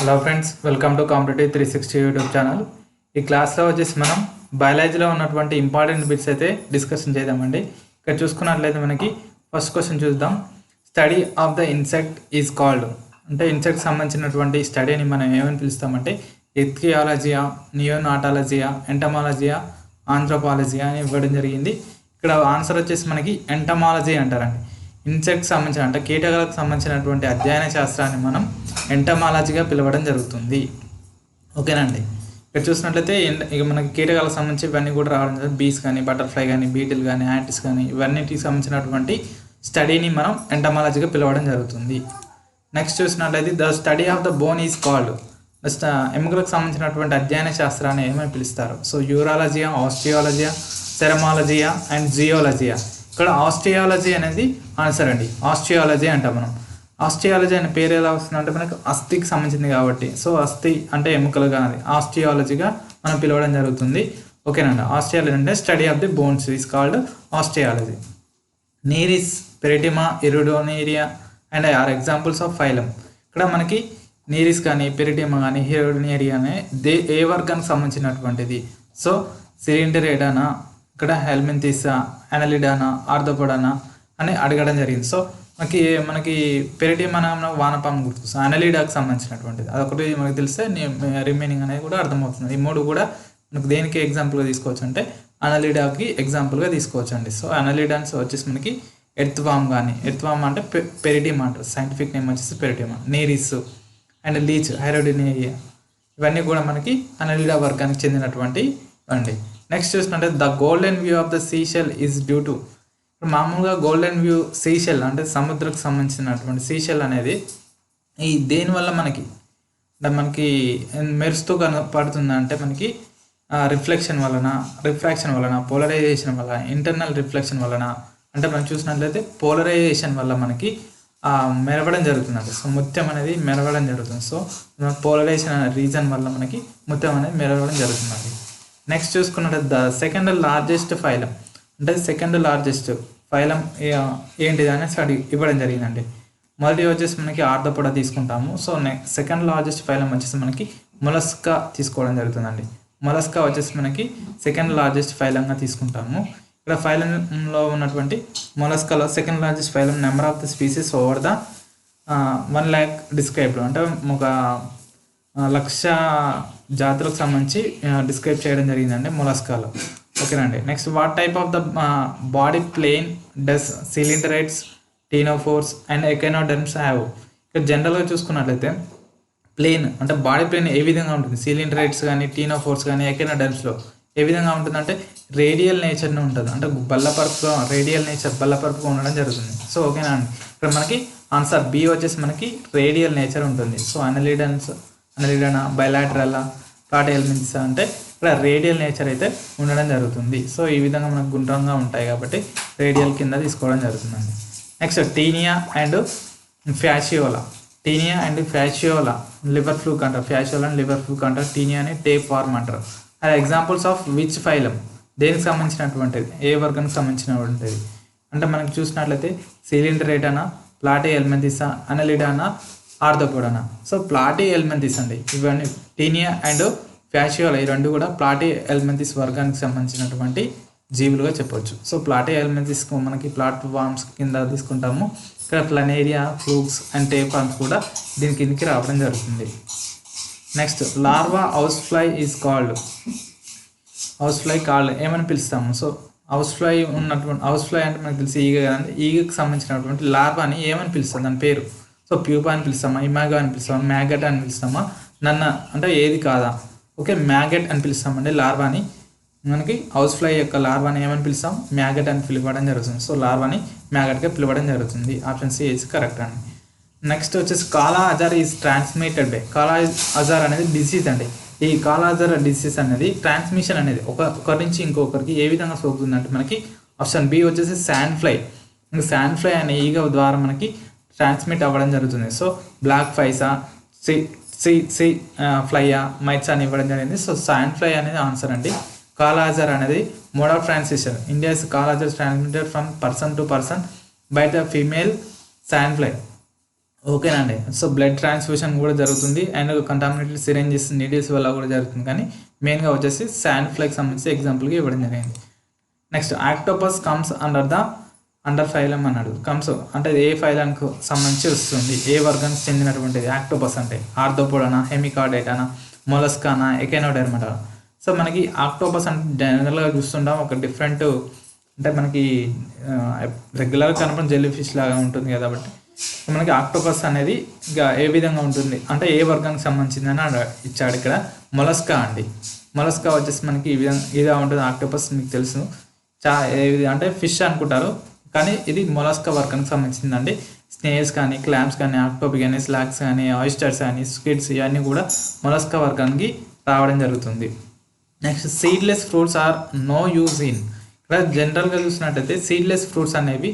Hello friends, welcome to competitive 360 YouTube channel. ఈ క్లాస్లో వచ్చేసి మనం బయాలజీలో ఉన్నటువంటి ఇంపార్టెంట్ బిట్స్ అయితే డిస్కషన్ చేద్దామండి. ఇక్కడ చూసుకున్నట్లయితే మనకి ఫస్ట్ క్వశ్చన్ చూద్దాం. Study of the insect is called, అంటే ఇన్సెక్ట్ సంబంధించినటువంటి స్టడీని మనం ఏమని పిలుస్తామంటే ఎథియాలజియా, నియోనాటాలజియా, ఎంటమాలజియా, ఆంథ్రోపాలజియా అని ఇవ్వడం జరిగింది. ఇక్కడ ఆన్సర్ వచ్చేసి మనకి ఎంటమాలజీ అంటారండి. ఇన్సెక్ట్ సంబంధించిన అంటే కీటకాలకు సంబంధించినటువంటి అధ్యయన శాస్త్రాన్ని మనం ఎంటమాలజీగా పిలవడం జరుగుతుంది. ఓకేనండి. ఇక్కడ చూసినట్లయితే ఇక మనకి కీటకాలకు సంబంధించి ఇవన్నీ కూడా రావడం జరుగుతుంది. బీస్ కానీ, బటర్ఫ్లై కానీ, బీటిల్ కానీ, యాంటిస్ కానీ ఇవన్నిటికి సంబంధించినటువంటి స్టడీని మనం ఎంటమాలజీగా పిలవడం జరుగుతుంది. నెక్స్ట్ చూసినట్లయితే the study of the bone is called, ఎముకలకు సంబంధించినటువంటి అధ్యయన శాస్త్రాన్ని ఏమని పిలుస్తారు? సో యూరాలజియా, ఆస్టియాలజియా, సెరమాలజియా అండ్ జియోలజియా. ఇక్కడ ఆస్టియాలజీ అనేది ఆన్సర్ అండి. ఆస్టియాలజీ అంటాం మనం. ఆస్టియాలజీ అనే పేరు ఎలా వస్తుంది అంటే మనకు అస్థికి సంబంధించింది కాబట్టి, సో అస్థి అంటే ఎముకలు కానీ ఆస్టియాలజీగా మనం పిలవడం జరుగుతుంది. ఓకేనండి. ఆస్టియాలజీ అంటే study of the bones is called osteology. Nereis, Pheretima, Hirudinaria and are examples of phylum. ఇక్కడ మనకి నీరిస్ కానీ, పెరిటిమా కానీ, ఇరుడోనేరియా అనే ఏ వర్గానికి సంబంధించినటువంటిది? సో సిలిండరేడానా, ఇక్కడ హెల్మింథిసా, అనలిడానా, ఆర్థోపోడానా అని అడగడం జరిగింది. సో మనకి పెరిటిమా వానపాము గుర్తొస్తుంది, అనలిడాకి సంబంధించినటువంటిది అదొకటి మనకు తెలిస్తే రిమైనింగ్ అనేది కూడా అర్థమవుతుంది. ఈ మూడు కూడా మనకు దేనికి ఎగ్జాంపుల్గా తీసుకోవచ్చు అంటే అనలిడాకి ఎగ్జాంపుల్గా తీసుకోవచ్చు అండి. సో అనలిడాన్స్ వచ్చేసి మనకి ఎర్త్వామ్ కానీ, ఎర్త్వామ్ అంటే పెరిటిమా అంటారు, సైంటిఫిక్ నేమ్ వచ్చేసి పెరిటిమా. నీరిస్ అండ్ లీచ్, హైరోడినేరియా ఇవన్నీ కూడా మనకి అనలిడా వర్గానికి చెందినటువంటి అండి. నెక్స్ట్ చూసినట్టే the golden view of the Seychelles is due to, మామూలుగా గోల్డెన్ వ్యూ సీషెల్ అంటే సముద్రకు సంబంధించినటువంటి సీషెల్ అనేది ఈ దేనివల్ల మనకి మెరుస్తూ కనపడుతుంది అంటే మనకి రిఫ్రాక్షన్ వలన, పోలరైజేషన్ వలన, ఇంటర్నల్ రిఫ్లెక్షన్ వలన, అంటే మనం చూసినట్లయితే పోలరైజేషన్ వల్ల మనకి మెరవడం జరుగుతుందండి. సో ముత్యం అనేది మెరవడం జరుగుతుంది. సో పోలరైజేషన్ అనే రీజన్ వల్ల మనకి ముత్యం అనేది మెరవడం జరుగుతుందండి. నెక్స్ట్ చూసుకున్నట్టు ద సెకండ్ లార్జెస్ట్ ఫైలం, అంటే సెకండ్ లార్జెస్ట్ ఫైలం ఏంటిది అనేది ఇవ్వడం జరిగిందండి. మొదటి వచ్చేసి మనకి ఆర్థోపోడా తీసుకుంటాము. సో సెకండ్ లార్జెస్ట్ ఫైలం వచ్చేసి మనకి మొలస్కా తీసుకోవడం జరుగుతుందండి. మొలస్కా వచ్చేసి మనకి సెకండ్ లార్జెస్ట్ ఫైలంగా తీసుకుంటాము. ఇక్కడ ఫైలంలో ఉన్నటువంటి మొలస్కాలో second largest phylum, number of the species over the 1,00,000 described, అంటే ఒక 1,00,000 జాతులకు సంబంధించి డిస్క్రైబ్ చేయడం జరిగిందండి మొలస్కాలో. ఓకేనండి. Next what type of the body plane does coelenterates, ctenophores and echinoderms have? ఇక్కడ జనరల్గా చూసుకున్నట్లయితే ప్లేన్ అంటే బాడీ ప్లేన్ ఏ విధంగా ఉంటుంది? సిలిండరైట్స్ కానీ, టీనోఫోర్స్ కానీ, ఎకైనోడెర్మ్స్లో ఏ విధంగా ఉంటుందంటే రేడియల్ నేచర్ని ఉంటుంది, అంటే బల్లపరుపుగా రేడియల్ నేచర్ బల్లపరుపుగా ఉండడం జరుగుతుంది. సో ఓకేనా అండి. ఇక్కడ మనకి ఆన్సర్ బి వచ్చేసి మనకి రేడియల్ నేచర్ ఉంటుంది. సో అనలిడానా, బైలాటరల్లా, ప్లాటిహెల్మింథిసా అంటే ఇక్కడ రేడియల్ నేచర్ అయితే ఉండడం జరుగుతుంది. సో ఈ విధంగా మనకు గుండ్రంగా ఉంటాయి కాబట్టి రేడియల్ కింద తీసుకోవడం జరుగుతుందండి. Next taenia and fasciola liver fluke అంటారు. ఫ్యాషియోలా అండ్ లివర్ ఫ్లూక్ అంటారు. టీనియాని టేప్ వార్మ్ అంటారు. అది ఎగ్జాంపుల్స్ ఆఫ్ విచ్ ఫైలం, దేనికి సంబంధించినటువంటిది, ఏ వర్గానికి సంబంధించినటువంటిది అంటే మనకి చూసినట్లయితే సిలిండరేటానా, ప్లాటిహెల్మింథిసా, అనలిడానా, ఆర్థోపోడానా. సో ప్లాటిహెల్మింథిస్ అండి. ఇవన్నీ టీనియా అండ్ ఫ్యాషియోలా ఈ రెండు కూడా ప్లాటిహెల్మింథిస్ వర్గానికి సంబంధించినటువంటి జీవులుగా చెప్పవచ్చు. సో ప్లాటిహెల్మింథిస్ మనకి ప్లాట్ వార్మ్స్ కింద తీసుకుంటాము. ఇక్కడ planaria, flukes and tape worms కూడా దీని కిందకి రావడం జరుగుతుంది. Next larva house fly is called, ఏమని పిలుస్తాము? సో హౌస్ ఫ్లై అంటే మనకు తెలిసి ఈగ కదండి. ఈగకు సంబంధించినటువంటి లార్వాని ఏమని పిలుస్తాం? దాని పేరు సో ప్యూపా అని పిలుస్తామా, ఇమాగా అని పిలుస్తామా, మ్యాగట్ అని పిలుస్తామా, అంటే ఏది కాదా? ఓకే, మ్యాగట్ అని పిలుస్తామండి లార్వాని. మనకి హౌస్ ఫ్లై యొక్క లార్వాని ఏమని పిలుస్తాం? మ్యాగట్ అని పిలవడం జరుగుతుంది. సో లార్వాని మ్యాగట్గా పిలవడం జరుగుతుంది. ఆప్షన్ సి ఈజ్ కరెక్ట్ అండి. నెక్స్ట్ వచ్చేసి కాలా అజార్ ఈజ్ ట్రాన్స్మిటెడ్ బై, కాలా అజార్ అనేది డిసీజ్ అండి. ఈ కాలా అజార్ డిసీజ్ అనేది ట్రాన్స్మిషన్ అనేది ఒకరి నుంచి ఇంకొకరికి ఏ విధంగా సోకుతుందంటే మనకి ఆప్షన్ బి వచ్చేసి శాండ్ ఫ్లై అనే ఈగ ద్వారా మనకి ట్రాన్స్మిట్ అవ్వడం జరుగుతుంది. సో బ్లాక్ ఫ్లైసా, సి ఫ్లైయా, మైట్స్ అని ఇవ్వడం జరిగింది. సో శాండ్ ఫ్లై అనేది ఆన్సర్ అండి. కాలా అజార్ అనేది mode of transmission. India's kala azar transmitted from person to person by the female sand fly. ఓకేనండి. సో బ్లడ్ ట్రాన్స్ఫ్యూషన్ కూడా జరుగుతుంది అండ్ కంటామినేటెడ్ సిరింజెస్ నీడిల్స్ వల్ల కూడా జరుగుతుంది, కానీ మెయిన్గా వచ్చేసి శాండ్ ఫ్లైకి సంబంధించి ఎగ్జాంపుల్గా ఇవ్వడం జరిగింది. Next octopus comes under phylum అన్నాడు. కమ్స్ అంటే ఏ ఫైలానికి సంబంధించి వస్తుంది, ఏ వర్గానికి చెందినటువంటిది ఆక్టోపస్ అంటే? ఆర్థోపోడానా, హెమికార్డేటానా, మొలస్కానా, ఎకెనోడెర్మటా? సో మనకి ఆక్టోపస్ అంటే జనరల్గా చూస్తుంటాం ఒక డిఫరెంట్, అంటే మనకి రెగ్యులర్గా కనపడిన జెల్లీ ఫిష్ లాగా ఉంటుంది కాబట్టి మనకి ఆక్టోపస్ అనేది ఇంకా ఏ విధంగా ఉంటుంది అంటే ఏ వర్గానికి సంబంధించిందని ఇచ్చాడు ఇక్కడ. మొలస్కా అండి. మొలస్కా వచ్చేసి మనకి ఈ విధంగా ఇదే ఉంటుంది. ఆక్టోపస్ మీకు తెలుసు అంటే ఫిష్ అనుకుంటారు, కానీ ఇది మొలస్కా వర్గానికి సంబంధించిందండి. స్నేల్స్ కానీ, క్లామ్స్ కానీ, ఆక్టోపి కానీ, స్లాగ్స్ కానీ, ఆయిస్టర్స్ కానీ, స్క్విడ్స్ ఇవన్నీ కూడా మొలస్కా వర్గానికి రావడం జరుగుతుంది. Next seedless fruits are no use in. ఇక్కడ జనరల్గా చూసినట్టయితే సీడ్లెస్ ఫ్రూట్స్ అనేవి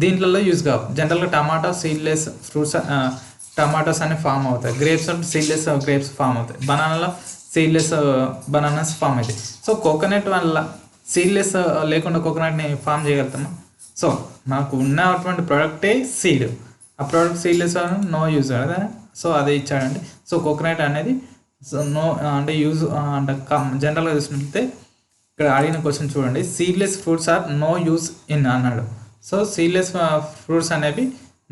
దీంట్లో యూజ్ కావు. జనరల్గా టమాటో సీడ్లెస్ ఫ్రూట్స్, టమాటోస్ అనేవి ఫామ్ అవుతాయి. గ్రేప్స్ సీడ్లెస్ గ్రేప్స్ ఫామ్ అవుతాయి. బనానాలో సీడ్లెస్ బనానాస్ ఫామ్ అవుతాయి. సో కోకోనట్ వల్ల సీడ్లెస్ లేకుండా కోకోనట్ని ఫామ్ చేయగలుగుతామా? సో మనకు ఉన్నటువంటి ప్రోడక్టే సీడ్, ఆ ప్రోడక్ట్ సీడ్లెస్ నో యూజ్ కదా, సో అదే ఇచ్చాడండి. సో కోకోనట్ అనేది నో అంటే యూజ్ అంటే జనరల్గా చూసినట్లయితే ఇక్కడ అడిగిన క్వశ్చన్ చూడండి, seedless fruits are no use in అన్నాడు. సో సీడ్లెస్ ఫ్రూట్స్ అనేవి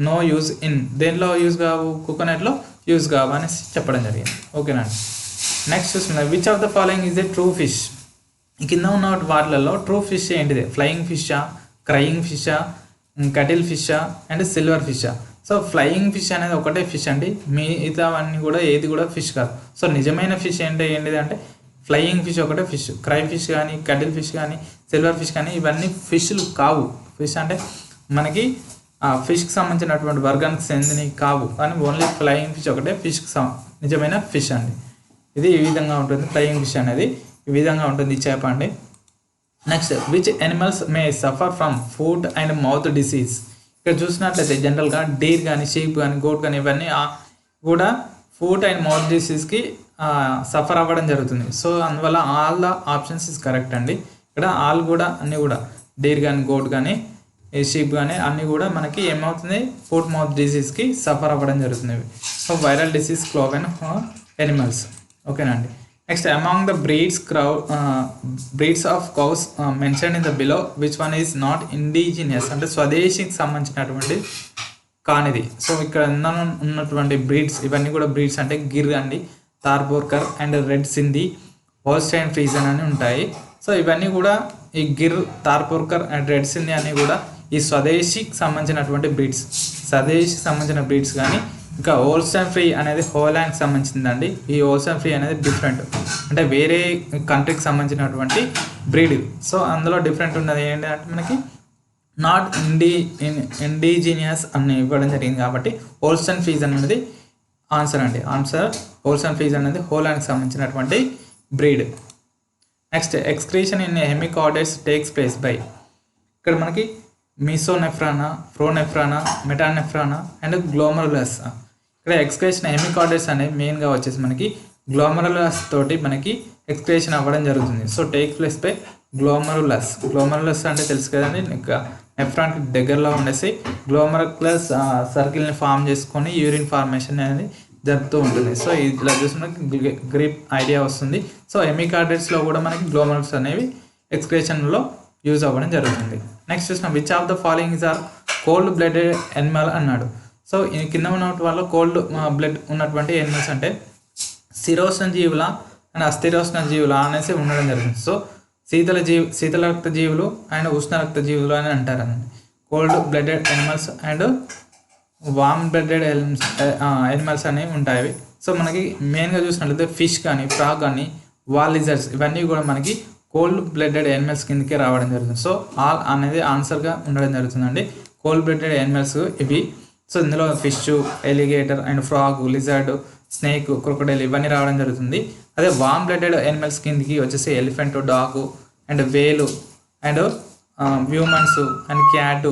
నో యూజ్ ఇన్, దేంట్లో యూజ్ కావు? కోకోనట్లో యూజ్ కావు అని చెప్పడం జరిగింది. ఓకేనండి. నెక్స్ట్ చూస్తున్నా, which of the following is a true fish? కింద ఉన్న వాటిలలో ట్రూ ఫిష్ ఏంటిది? ఫ్లయింగ్ ఫిషా, క్రయింగ్ ఫిషా, కటిల్ ఫిషా అండ్ సిల్వర్ ఫిషా? సో ఫ్లయింగ్ ఫిష్ అనేది ఒకటే ఫిష్ అండి, మిగతావన్నీ కూడా ఏది కూడా ఫిష్ కాదు. సో నిజమైన ఫిష్ ఏంటిది అంటే ఫ్లయింగ్ ఫిష్ ఒకటే ఫిష్. క్రై ఫిష్ కానీ, కటిల్ ఫిష్ కానీ, సిల్వర్ ఫిష్ కానీ ఇవన్నీ ఫిష్లు కావు. ఫిష్ అంటే మనకి ఆ ఫిష్కి సంబంధించినటువంటి వర్గానికి చెందినవి కావు, కానీ ఓన్లీ ఫ్లయింగ్ ఫిష్ ఒకటే ఫిష్కి నిజమైన ఫిష్ అండి. ఇది ఈ విధంగా ఉంటుంది. ఫ్లయింగ్ ఫిష్ అనేది ఈ విధంగా ఉంటుంది ఈ చేప అండి. Next, which animals May suffer from foot and mouth disease? ఇక్కడ చూసినట్లయితే జనరల్గా డీర్ కానీ, షీప్ కానీ, గోట్ కానీ ఇవన్నీ కూడా ఫుట్ అండ్ మౌత్ డిసీజ్కి సఫర్ అవ్వడం జరుగుతుంది. సో అందువల్ల all the options is correct అండి. ఇక్కడ ఆల్ కూడా అన్నీ కూడా డీర్ కానీ, గోట్ కానీ, షీప్ కానీ అన్నీ కూడా మనకి ఏమవుతుంది? ఫుట్ మౌత్ డిసీజ్కి సఫర్ అవ్వడం జరుగుతుంది. So viral disease cloven animals. ఓకేనండి. Next, among the breeds of cows mention in the below which one is not indigenous? అంటే స్వదేశీకి సంబంధించినటువంటి కానిది. సో ఇక్కడ ఉన్నటువంటి బ్రీడ్స్ ఇవన్నీ కూడా బ్రీడ్స్ అంటే గిర్ అండి, తార్బోర్కర్ అండ్ రెడ్ సింధీ, హోల్స్టైన్ ఫ్రీజన్ అని ఉంటాయి. సో ఇవన్నీ కూడా ఈ గిర్, తార్బోర్కర్ అండ్ రెడ్ సింధీ అన్నీ కూడా ఈ స్వదేశీకి సంబంధించినటువంటి బ్రీడ్స్, స్వదేశీకి సంబంధించిన బ్రీడ్స్. కానీ ఇంకా హోల్స్టైన్ ఫ్రీ అనేది హోలాండ్కి సంబంధించిందండి. ఈ హోల్స్టైన్ ఫ్రీ అనేది డిఫరెంట్, అంటే వేరే కంట్రీకి సంబంధించినటువంటి బ్రీడ్. సో అందులో డిఫరెంట్ ఉన్నది ఏంటంటే మనకి నాట్ ఇండిజినియస్ అని ఇవ్వడం జరిగింది కాబట్టి హోల్స్టైన్ ఫ్రీజ్ అనేది ఆన్సర్ అండి. ఆన్సర్ హోల్స్టైన్ ఫ్రీజ్ అనేది హోలాండ్కి సంబంధించినటువంటి breed. Next, excretion in hemichordates takes place by. ఇక్కడ మనకి మీసోనెఫ్రానా, ప్రోనెఫ్రానా, మెటానెఫ్రానా అండ్ గ్లోమరులస్. ఇక్కడ ఎక్స్క్రేషన్ హెమికార్డేట్స్ అనేవి మెయిన్గా వచ్చేసి మనకి గ్లోమరులస్ తోటి మనకి ఎక్స్క్రేషన్ అవ్వడం జరుగుతుంది. So take place by glomerulus. Glomerulus అంటే తెలుసు కదండి, ఇంకా నెఫ్రాన్కి దగ్గరలో ఉండేసి గ్లోమరులస్ సర్కిల్ని ఫామ్ చేసుకొని యూరిన్ ఫార్మేషన్ అనేది జరుపుతూ ఉంటుంది. సో ఇలా చూసినకి గ్రిప్ ఐడియా వస్తుంది. సో హెమికార్డేట్స్లో కూడా మనకి గ్లోమరులస్ అనేవి ఎక్స్క్రేషన్లో యూజ్ అవ్వడం జరుగుతుంది. నెక్స్ట్ చూసిన, which of the following is are cold blooded animal అన్నాడు. సో కింద ఉన్న వాళ్ళ కోల్డ్ బ్లడ్ ఉన్నటువంటి ఎనిమల్స్ అంటే శిరోష్ణ జీవుల అండ్ అస్థిరోష్ణ జీవుల అనేసి ఉండడం జరుగుతుంది. సో శీతల రక్త జీవులు అండ్ ఉష్ణ రక్త జీవులు అని అంటారు అన్నది. Cold blooded animals and warm blooded animals అనేవి ఉంటాయి. సో మనకి మెయిన్గా చూసినట్లయితే ఫిష్ కానీ, ఫ్రాగ్ కానీ, వాల్ లిజర్డ్స్ ఇవన్నీ కూడా మనకి కోల్డ్ బ్లడెడ్ యానిమల్స్ కిందకే రావడం జరుగుతుంది. సో ఆల్ అనేది ఆన్సర్గా ఉండడం జరుగుతుందండి. కోల్డ్ బ్లడెడ్ యానిమల్స్ ఇవి. సో ఇందులో fish, alligator and frog, lizard, snake, crocodile ఇవన్నీ రావడం జరుగుతుంది. అదే వామ్ బ్లడెడ్ యానిమల్స్ కిందకి వచ్చేసి ఎలిఫెంట్, డాగ్ అండ్ వేలు and humans and cat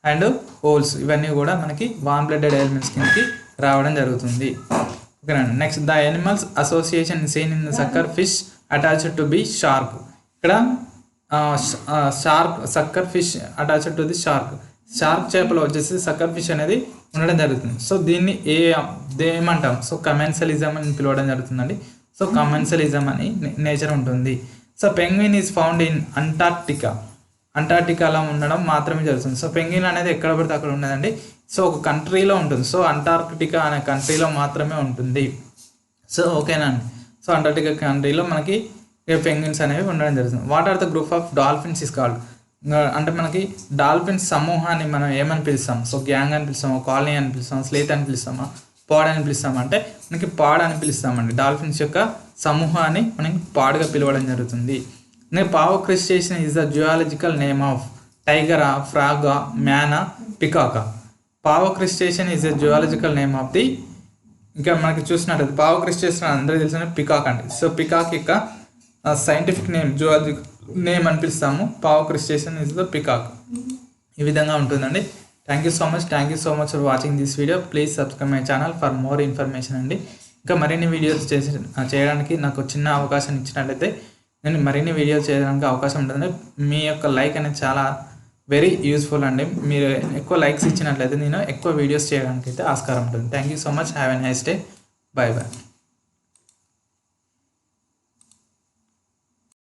and wholes ఇవన్నీ కూడా మనకి వామ్ బ్లడెడ్ యానిమల్స్ కిందకి రావడం జరుగుతుంది. ఓకేనండి. Next, the animals association seen in sucker fish attached to be shark. ఇక్కడ shark, sucker fish attached to the shark. Shark చేపలో వచ్చేసి సక్కర్ ఫిష్ అనేది ఉండడం జరుగుతుంది. సో దీన్ని ఏమంటాం? సో కమెన్సలిజం అని పిలవడం జరుగుతుందండి. సో కమెన్సలిజం అని నేచర్ ఉంటుంది. So penguin is found in అంటార్టికాలో ఉండడం మాత్రమే జరుగుతుంది. సో పెంగ్విన్ అనేది ఎక్కడ పడితే అక్కడ ఉండదండి. సో ఒక కంట్రీలో ఉంటుంది. సో అంటార్కిటికా అనే కంట్రీలో మాత్రమే ఉంటుంది. సో ఓకేనా అండి. సో అంటార్టికా కంట్రీలో మనకి పెంగ్విన్స్ అనేవి ఉండడం జరుగుతుంది. What are the group of dolphins is called? అంటే మనకి డాల్ఫిన్స్ సమూహాన్ని మనం ఏమని పిలుస్తాం? సో గ్యాంగ్ అని పిలుస్తామా, కాలనీ అని పిలుస్తామా, స్లేత్ అని పిలుస్తామా, పాడ్ అని పిలుస్తామా? అంటే మనకి పాడ్ అని పిలుస్తామండి. డాల్ఫిన్స్ యొక్క సమూహాన్ని మనకి పాడ్గా పిలవడం జరుగుతుంది. Pavo cristatus is the geological name of టైగరా, ఫ్రాగా, మ్యానా, పికాకా. Pavo cristatus is the geological name of the, ఇంకా మనకి చూసినట్టు పావో క్రస్టేషన్ అందరికీ తెలిసిన పికాక్ అండి. సో పికాక్ యొక్క సైంటిఫిక్ నేమ్, జువాలజికల్ నేమ్ అని పిలుస్తాము. Pavo cristatus is the peacock. ఈ విధంగా ఉంటుందండి. Thank you so much for watching this video. Please subscribe my channel for more information అండి. ఇంకా మరిన్ని వీడియోస్ చేయడానికి నాకు చిన్న అవకాశం ఇచ్చినట్లయితే నేను మరిన్ని వీడియోస్ చేయడానికి అవకాశం ఉంటుంది. మీ యొక్క లైక్ అనేది చాలా వెరీ యూస్ఫుల్ అండి. మీరు ఎక్కువ లైక్స్ ఇచ్చినట్లయితే నేను ఎక్కువ వీడియోస్ చేయడానికి అయితే ఆస్కారం ఉంటుంది. Thank you so much. Have a nice day. Bye.